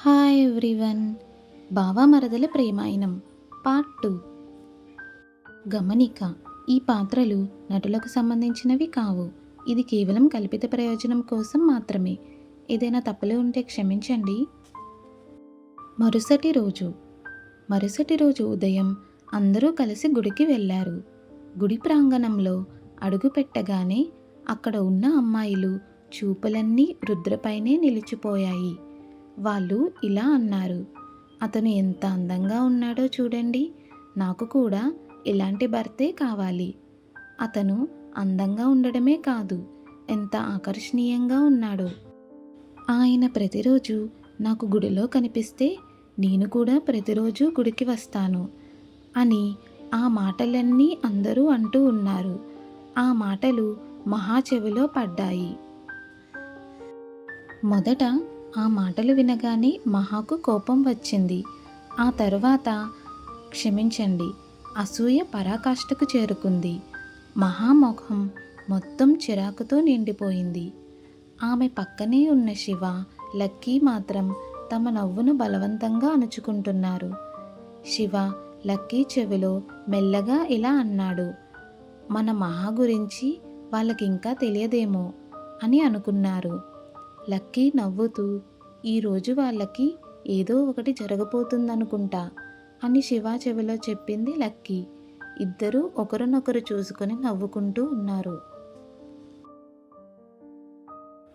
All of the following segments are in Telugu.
Hi everyone. బావా మరదల ప్రేమాయణం పార్ట్ 2. గమనిక: ఈ పాత్రలు నటులకు సంబంధించినవి కావు. ఇది కేవలం కల్పిత ప్రయోజనం కోసం మాత్రమే. ఏదైనా తప్పులు ఉంటే క్షమించండి. మరుసటి రోజు ఉదయం అందరూ కలిసి గుడికి వెళ్ళారు. గుడి ప్రాంగణంలో అడుగు పెట్టగానే అక్కడ ఉన్న అమ్మాయిలు చూపులన్నీ రుద్రపైనే నిలిచిపోయాయి. వాళ్ళు ఇలా అన్నారు: అతను ఎంత అందంగా ఉన్నాడో చూడండి, నాకు కూడా ఇలాంటి భర్తే కావాలి. అతను అందంగా ఉండడమే కాదు, ఎంత ఆకర్షణీయంగా ఉన్నాడో. ఆయన ప్రతిరోజు నాకు గుడిలో కనిపిస్తే నేను కూడా ప్రతిరోజు గుడికి వస్తాను అని ఆ మాటలన్నీ అందరూ అంటూ ఉన్నారు. ఆ మాటలు మహా చెవిలో పడ్డాయి. మొదట ఆ మాటలు వినగానే మహాకు కోపం వచ్చింది. ఆ తరువాత క్షమించండి, అసూయ పరాకాష్ఠకు చేరుకుంది. మహాముఖం మొత్తం చిరాకుతో నిండిపోయింది. ఆమె పక్కనే ఉన్న శివ, లక్కీ మాత్రం తమ నవ్వును బలవంతంగా అణుచుకుంటున్నారు. శివ లక్కీ చెవిలో మెల్లగా ఇలా అన్నాడు: మన మహా గురించి వాళ్ళకింకా తెలియదేమో అని అనుకున్నారు. లక్కీ నవ్వుతూ, ఈరోజు వాళ్ళకి ఏదో ఒకటి జరగబోతుందనుకుంటా అని శివ చెవిలో చెప్పింది లక్కీ. ఇద్దరూ ఒకరినొకరు చూసుకొని నవ్వుకుంటూ ఉన్నారు.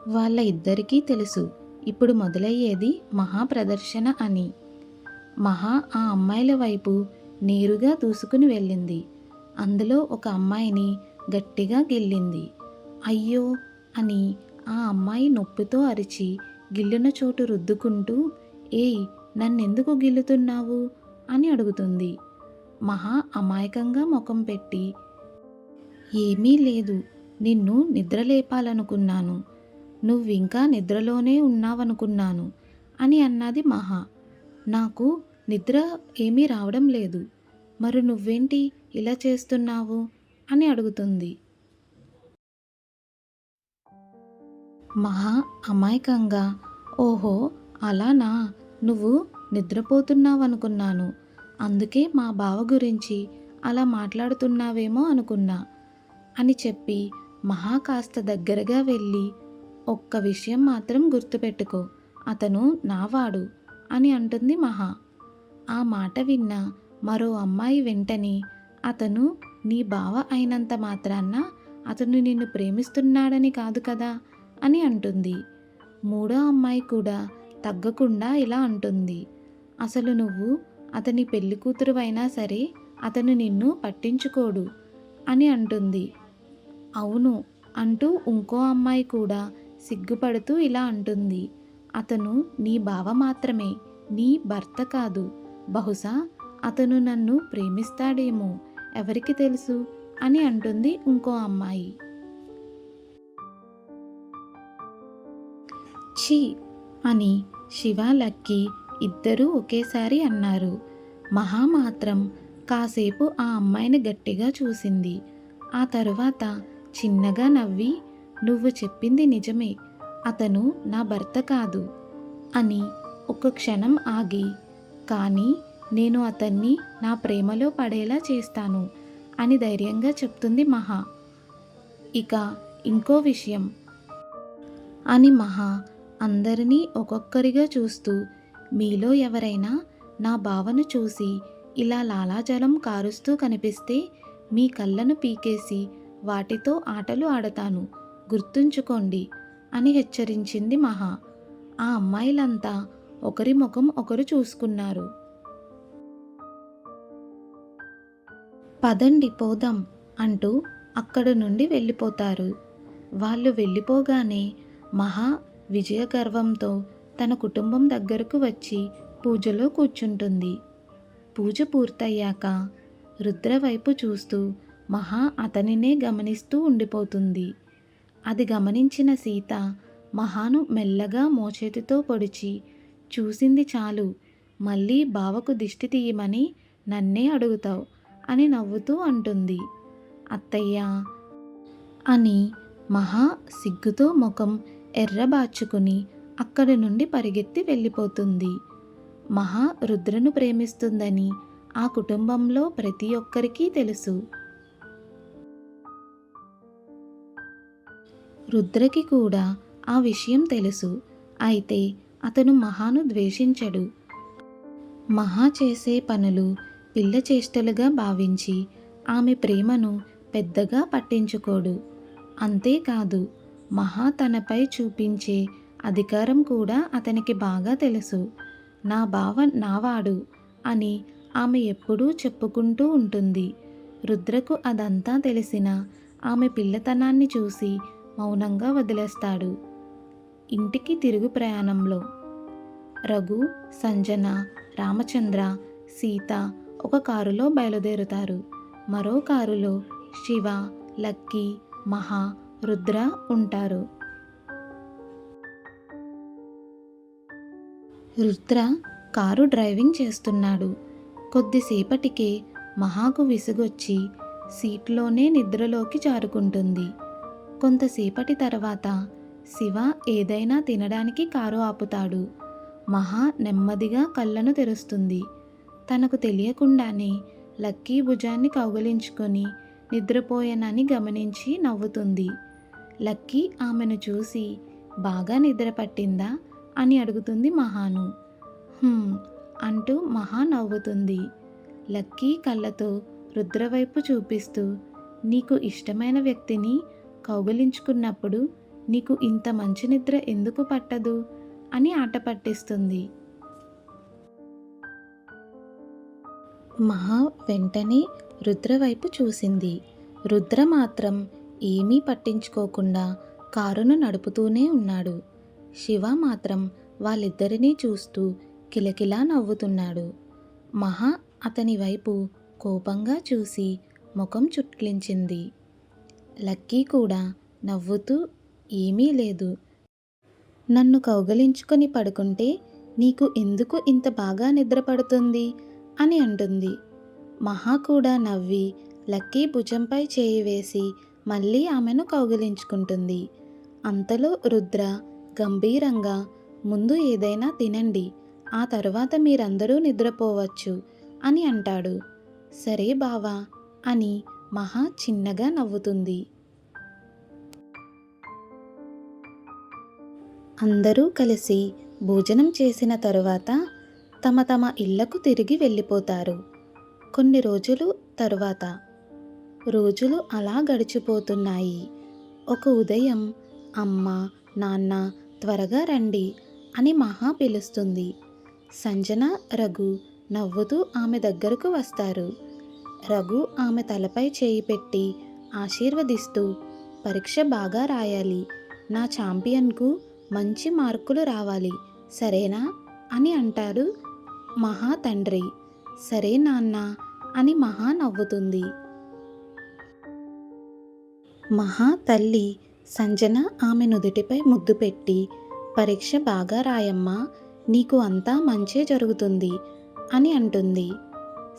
వాళ్ళ ఇద్దరికీ తెలుసు ఇప్పుడు మొదలయ్యేది మహా ప్రదర్శన అని. మహా ఆ అమ్మాయిల వైపు నేరుగా దూసుకుని వెళ్ళింది. అందులో ఒక అమ్మాయిని గట్టిగా గిల్లింది. అయ్యో అని ఆ అమ్మాయి నొప్పితో అరిచి గిల్లిన చోటు రుద్దుకుంటూ, ఏయ్, నన్నెందుకు గిల్లుతున్నావు అని అడుగుతుంది. మహా అమాయకంగా ముఖం పెట్టి, ఏమీ లేదు, నిన్ను నిద్రలేపాలనుకున్నాను, నువ్వింకా నిద్రలోనే ఉన్నావనుకున్నాను అని అన్నది మహా. నాకు నిద్ర ఏమీ రావడం లేదు, మరి నువ్వేంటి ఇలా చేస్తున్నావు అని అడుగుతుంది. మహా అమాయకంగా, ఓహో అలానా, నువ్వు నిద్రపోతున్నావనుకున్నాను, అందుకే మా బావ గురించి అలా మాట్లాడుతున్నావేమో అనుకున్నా అని చెప్పి మహా కాస్త దగ్గరగా వెళ్ళి, ఒక్క విషయం మాత్రం గుర్తుపెట్టుకో, అతను నావాడు అని అంటుంది మహా. ఆ మాట విన్న మరో అమ్మాయి వెంటనే, అతను నీ బావ అయినంత మాత్రాన అతను నిన్ను ప్రేమిస్తున్నాడని కాదు కదా అని అంటుంది. మూడో అమ్మాయి కూడా తగ్గకుండా ఇలా అంటుంది: అసలు నువ్వు అతని పెళ్లి కూతురు అయినా సరే అతను నిన్ను పట్టించుకోడు అని అంటుంది. అవును అంటూ ఇంకో అమ్మాయి కూడా సిగ్గుపడుతూ ఇలా అంటుంది: అతను నీ బావ మాత్రమే, నీ భర్త కాదు. బహుశా అతను నన్ను ప్రేమిస్తాడేమో, ఎవరికి తెలుసు అని అంటుంది ఇంకో అమ్మాయి. ఛీ అని శివ, లక్కీ ఇద్దరూ ఒకేసారి అన్నారు. మహా మాత్రం కాసేపు ఆ అమ్మాయిని గట్టిగా చూసింది. ఆ తరువాత చిన్నగా నవ్వి, నువ్వు చెప్పింది నిజమే, అతను నా భర్త కాదు అని ఒక క్షణం ఆగి, కానీ నేను అతన్ని నా ప్రేమలో పడేలా చేస్తాను అని ధైర్యంగా చెప్తుంది మహా. ఇక ఇంకో విషయం అని మహా అందరినీ ఒక్కొక్కరిగా చూస్తూ, మీలో ఎవరైనా నా బావను చూసి ఇలా లాలాజలం కారుస్తూ కనిపిస్తే మీ కళ్ళను పీకేసి వాటితో ఆటలు ఆడతాను, గుర్తుంచుకోండి అని హెచ్చరించింది మహా. ఆ అమ్మాయిలంతా ఒకరి ముఖం ఒకరు చూసుకున్నారు. పదండి పోదాం అంటూ అక్కడి నుండి వెళ్ళిపోతారు. వాళ్ళు వెళ్ళిపోగానే మహా విజయగర్వంతో తన కుటుంబం దగ్గరకు వచ్చి పూజలో కూర్చుంటుంది. పూజ పూర్తయ్యాక రుద్ర వైపు చూస్తూ మహా అతనినే గమనిస్తూ ఉండిపోతుంది. అది గమనించిన సీత మహాను మెల్లగా మోచేతితో పొడిచి, చూసింది చాలు, మళ్ళీ బావకు దిష్టి తీయమని నన్నే అడుగుతావు అని నవ్వుతూ అంటుంది. అత్తయ్య అని మహా సిగ్గుతో ముఖం ఎర్రబార్చుకుని అక్కడి నుండి పరిగెత్తి వెళ్ళిపోతుంది. మహా రుద్రను ప్రేమిస్తుందని ఆ కుటుంబంలో ప్రతి ఒక్కరికి తెలుసు. రుద్రకి కూడా ఆ విషయం తెలుసు. అయితే అతను మహాను ద్వేషించడు. మహా చేసే పనులు పిల్ల చేష్టలుగా భావించి ఆమె ప్రేమను పెద్దగా పట్టించుకోడు. అంతేకాదు, మహా తనపై చూపించే అధికారం కూడా అతనికి బాగా తెలుసు. నా బావ నావాడు అని ఆమె ఎప్పుడూ చెప్పుకుంటూ ఉంటుంది. రుద్రకు అదంతా తెలిసినా ఆమె పిల్లతనాన్ని చూసి మౌనంగా వదిలేస్తాడు. ఇంటికి తిరుగు ప్రయాణంలో రఘు, సంజన, రామచంద్ర, సీత ఒక కారులో బయలుదేరుతారు. మరో కారులో శివ, లక్కీ, మహా, రుద్ర ఉంటారు. రుద్ర కారు డ్రైవింగ్ చేస్తున్నాడు. కొద్దిసేపటికే మహాకు విసుగొచ్చి సీట్లోనే నిద్రలోకి జారుకుంటుంది. కొంతసేపటి తర్వాత శివ ఏదైనా తినడానికి కారు ఆపుతాడు. మహా నెమ్మదిగా కళ్ళను తెరుస్తుంది. తనకు తెలియకుండానే లక్కీ భుజాన్ని కౌగిలించుకొని నిద్రపోయానని గమనించి నవ్వుతుంది. లక్కీ ఆమెను చూసి బాగా నిద్ర పట్టిందా అని అడుగుతుంది మహాను. అంటూ మహా నవ్వుతుంది. లక్కీ కళ్ళతో రుద్రవైపు చూపిస్తూ, నీకు ఇష్టమైన వ్యక్తిని కౌగిలించుకున్నప్పుడు నీకు ఇంత మంచి నిద్ర ఎందుకు పట్టదు అని ఆట పట్టిస్తుంది. మహా వెంటనే రుద్ర వైపు చూసింది. రుద్ర మాత్రం ఏమీ పట్టించుకోకుండా కారును నడుపుతూనే ఉన్నాడు. శివ మాత్రం వాళ్ళిద్దరినీ చూస్తూ కిలకిలా నవ్వుతున్నాడు. మహా అతని వైపు కోపంగా చూసి ముఖం చుట్లించింది. లక్కీ కూడా నవ్వుతూ, ఏమీ లేదు, నన్ను కౌగలించుకొని పడుకుంటే నీకు ఎందుకు ఇంత బాగా నిద్ర పడుతుంది అని అంటుంది. మహా కూడా నవ్వి లక్కీ భుజంపై చేయి వేసి మళ్ళీ ఆమెను కౌగిలించుకుంటుంది. అంతలో రుద్ర గంభీరంగా, ముందు ఏదైనా తినండి, ఆ తరువాత మీరందరూ నిద్రపోవచ్చు అని అంటాడు. సరే బావా అని మహా చిన్నగా నవ్వుతుంది. అందరూ కలిసి భోజనం చేసిన తరువాత తమ తమ ఇళ్లకు తిరిగి వెళ్ళిపోతారు. కొన్ని రోజులు తరువాత రోజులు అలా గడిచిపోతున్నాయి. ఒక ఉదయం అమ్మ, నాన్న త్వరగా రండి అని మహా పిలుస్తుంది. సంజన, రఘు నవ్వుతూ ఆమె దగ్గరకు వస్తారు. రఘు ఆమె తలపై చేయి పెట్టి ఆశీర్వదిస్తూ, పరీక్ష బాగా రాయాలి, నా ఛాంపియన్కు మంచి మార్కులు రావాలి, సరేనా అని అంటాడు మహా తండ్రి. సరే నాన్న అని మహా నవ్వుతుంది. మహా తల్లి సంజన ఆమె నుదుటిపై ముద్దు పెట్టి, పరీక్ష బాగా రాయమ్మా, నీకు అంతా మంచే జరుగుతుంది అని అంటుంది.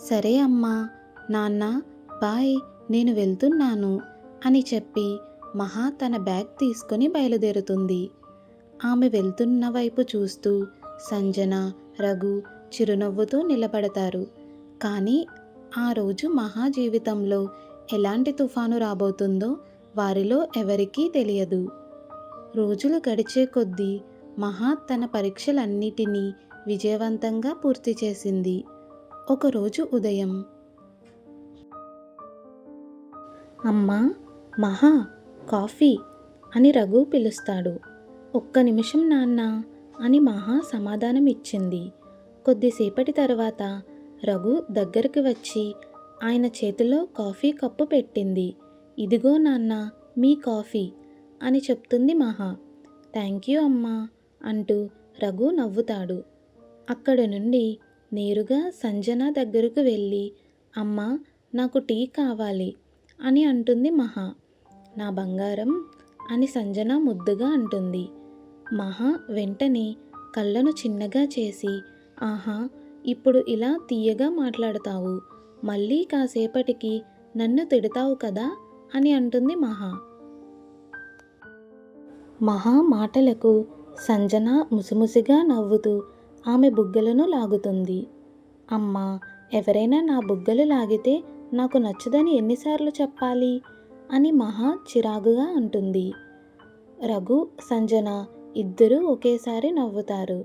సరే అమ్మా, నాన్న బాయ్, నేను వెళ్తున్నాను అని చెప్పి మహా తన బ్యాగ్ తీసుకొని బయలుదేరుతుంది. ఆమె వెళ్తున్న వైపు చూస్తూ సంజన, రఘు చిరునవ్వుతో నిలబడతారు. కానీ ఆ రోజు మహా జీవితంలో ఎలాంటి తుఫాను రాబోతుందో వారిలో ఎవరికీ తెలియదు. రోజులు గడిచే కొద్దీ మహా తన పరీక్షలన్నిటినీ విజయవంతంగా పూర్తి చేసింది. ఒకరోజు ఉదయం, అమ్మా, మహా, కాఫీ అని రఘు పిలుస్తాడు. ఒక్క నిమిషం నాన్న అని మహా సమాధానం ఇచ్చింది. కొద్దిసేపటి తర్వాత రఘు దగ్గరికి వచ్చి ఆయన చేతిలో కాఫీ కప్పు పెట్టింది. ఇదిగో నాన్న మీ కాఫీ అని చెప్తుంది మహా. థ్యాంక్ యూ అమ్మా అంటూ రఘు నవ్వుతాడు. అక్కడి నుండి నేరుగా సంజన దగ్గరకు వెళ్ళి, అమ్మా నాకు టీ కావాలి అని అంటుంది మహా. నా బంగారం అని సంజన ముద్దుగా అంటుంది. మహా వెంటనే కళ్ళను చిన్నగా చేసి, ఆహా, ఇప్పుడు ఇలా తీయగా మాట్లాడతావు, మళ్ళీ కాసేపటికి నన్ను తిడతావు కదా అని అంటుంది మహా. మహా మాటలకు సంజన ముసిముసిగా నవ్వుతూ ఆమె బుగ్గలను లాగుతుంది. అమ్మా, ఎవరైనా నా బుగ్గలు లాగితే నాకు నచ్చదని ఎన్నిసార్లు చెప్పాలి అని మహా చిరాకుగా అంటుంది. రఘు, సంజన ఇద్దరూ ఒకేసారి నవ్వుతారు.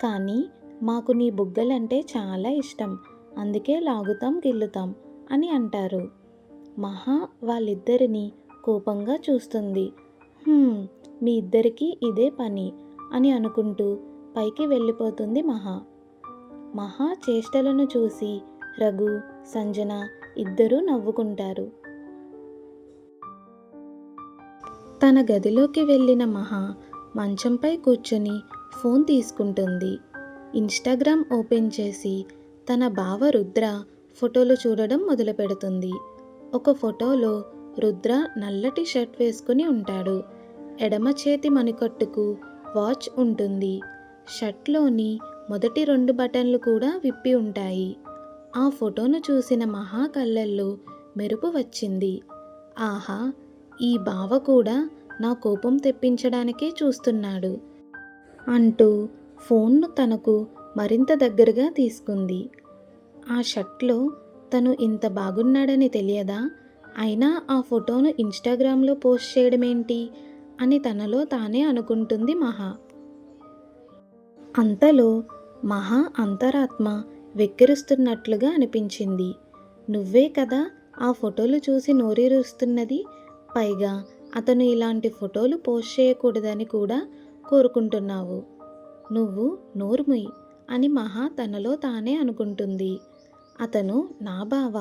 కానీ మాకు నీ బుగ్గలంటే చాలా ఇష్టం, అందుకే లాగుతాం గిల్లుతాం అని అంటారు. మహా వాళ్ళిద్దరినీ కోపంగా చూస్తుంది. మీ ఇద్దరికీ ఇదే పని అని అనుకుంటూ పైకి వెళ్ళిపోతుంది మహా. మహా చేష్టలను చూసి రఘు, సంజన ఇద్దరూ నవ్వుకుంటారు. తన గదిలోకి వెళ్ళిన మహా మంచంపై కూర్చొని ఫోన్ తీసుకుంటుంది. ఇన్స్టాగ్రామ్ ఓపెన్ చేసి తన బావ రుద్ర ఫోటోలు చూడడం మొదలు పెడుతుంది. ఒక ఫోటోలో రుద్ర నల్లటి షర్ట్ వేసుకుని ఉంటాడు. ఎడమ చేతి మణికట్టుకు వాచ్ ఉంటుంది. షర్ట్లోని మొదటి 2 బటన్లు కూడా విప్పి ఉంటాయి. ఆ ఫోటోను చూసిన మహా కళ్ళల్లో మెరుపు వచ్చింది. ఆహా, ఈ బావ కూడా నా కోపం తెప్పించడానికే చూస్తున్నాడు అంటూ ఫోన్ను తనకు మరింత దగ్గరగా తీసుకుంది. ఆ షర్ట్లో తను ఇంత బాగున్నాడని తెలియదా? అయినా ఆ ఫోటోను ఇన్స్టాగ్రామ్లో పోస్ట్ చేయడమేంటి అని తనలో తానే అనుకుంటుంది మహా. అంతలో మహా అంతరాత్మ వెక్కిరిస్తున్నట్లుగా అనిపించింది. నువ్వే కదా ఆ ఫోటోలు చూసి నోరూరుస్తున్నది. పైగా అతను ఇలాంటి ఫోటోలు పోస్ట్ చేయకూడదని కూడా కోరుకుంటున్నావు. నువ్వు నోర్ముయ్ అని మహా తనలో తానే అనుకుంటుంది. అతను నా బావ,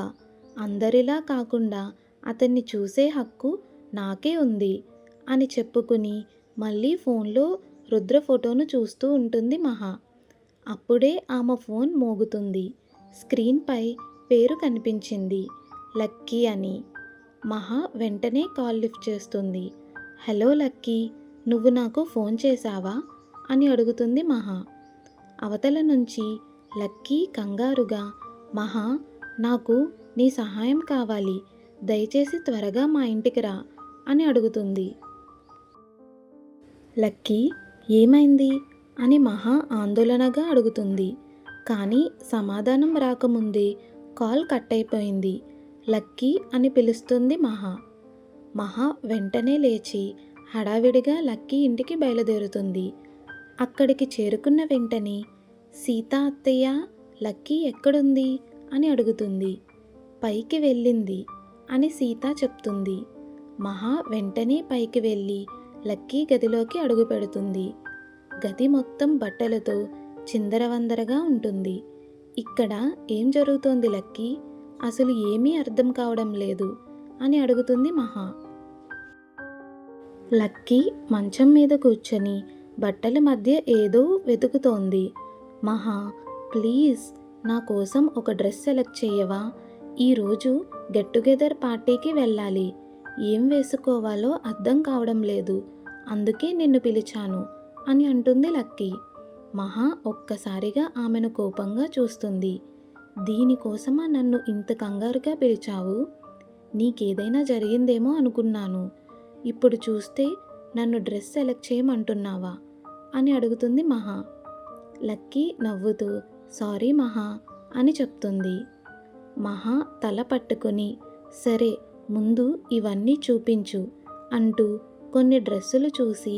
అందరిలా కాకుండా అతన్ని చూసే హక్కు నాకే ఉంది అని చెప్పుకుని మళ్ళీ ఫోన్లో రుద్ర ఫోటోను చూస్తూ ఉంటుంది మహా. అప్పుడే ఆమె ఫోన్ మోగుతుంది. స్క్రీన్పై పేరు కనిపించింది, లక్కీ అని. మహా వెంటనే కాల్ లిఫ్ట్ చేస్తుంది. హలో లక్కీ, నువ్వు నాకు ఫోన్ చేశావా అని అడుగుతుంది మహా. అవతల నుంచి లక్కీ కంగారుగా, మహా, నాకు నీ సహాయం కావాలి, దయచేసి త్వరగా మా ఇంటికి రా అని అడుగుతుంది. లక్కీ, ఏమైంది అని మహా ఆందోళనగా అడుగుతుంది. కానీ సమాధానం రాకముందే కాల్ కట్ అయిపోయింది. లక్కీ అని పిలుస్తుంది మహా. మహా వెంటనే లేచి హడావిడిగా లక్కీ ఇంటికి బయలుదేరుతుంది. అక్కడికి చేరుకున్న వెంటనే సీత అత్తయ్య, లక్కీ ఎక్కడుంది అని అడుగుతుంది. పైకి వెళ్ళింది అని సీత చెప్తుంది. మహా వెంటనే పైకి వెళ్ళి లక్కీ గదిలోకి అడుగు పెడుతుంది. గది మొత్తం బట్టలతో చిందరవందరగా ఉంటుంది. ఇక్కడ ఏం జరుగుతోంది లక్కీ? అసలు ఏమీ అర్థం కావడం లేదు అని అడుగుతుంది మహా. లక్కీ మంచం మీద కూర్చొని బట్టల మధ్య ఏదో వెతుకుతోంది. మహా, ప్లీజ్ నా కోసం ఒక డ్రెస్ సెలెక్ట్ చేయవా? ఈరోజు గెట్ టుగెదర్ పార్టీకి వెళ్ళాలి. ఏం వేసుకోవాలో అర్థం కావడం లేదు, అందుకే నిన్ను పిలిచాను అని అంటుంది లక్కీ. మహా ఒక్కసారిగా ఆమెను కోపంగా చూస్తుంది. దీనికోసమా నన్ను ఇంత కంగారుగా పిలిచావు? నీకేదైనా జరిగిందేమో అనుకున్నాను. ఇప్పుడు చూస్తే నన్ను డ్రెస్ సెలెక్ట్ చేయమంటున్నావా అని అడుగుతుంది మహా. లక్కీ నవ్వుతూ సారీ మహా అని చెప్తుంది. మహా తల పట్టుకుని సరే ముందు ఇవన్నీ చూపించు అంటూ కొన్ని డ్రెస్సులు చూసి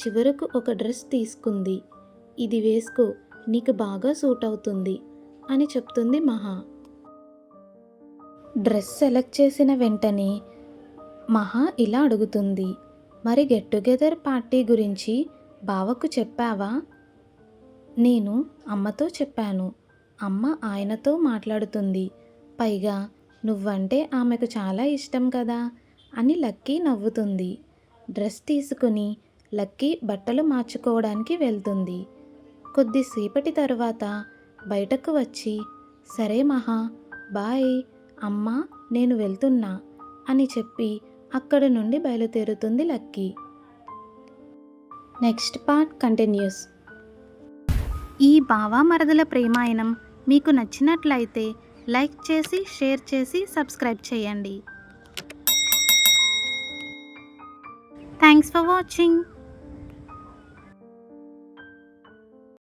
చివరకు ఒక డ్రెస్ తీసుకుంది. ఇది వేసుకో, నీకు బాగా సూట్ అవుతుంది అని చెప్తుంది మహా. డ్రెస్ సెలెక్ట్ చేసిన వెంటనే మహా ఇలా అడుగుతుంది, మరి గెట్ టుగెదర్ పార్టీ గురించి బావకు చెప్పావా? నేను అమ్మతో చెప్పాను. అమ్మ ఆయనతో మాట్లాడుతుంది. పైగా నువ్వంటే ఆమెకు చాలా ఇష్టం కదా అని లక్కీ నవ్వుతుంది. డ్రెస్ తీసుకుని లక్కీ బట్టలు మార్చుకోవడానికి వెళ్తుంది. కొద్దిసేపటి తరువాత బయటకు వచ్చి సరే మహా, బాయ్, అమ్మ నేను వెళ్తున్నా అని చెప్పి అక్కడి నుండి బయలుదేరుతుంది లక్కీ. Next part continuous. ఈ బావా మరదల ప్రేమాయణం మీకు నచ్చినట్లయితే లైక్ చేసి షేర్ చేసి సబ్స్క్రైబ్ చేయండి. Thanks for watching.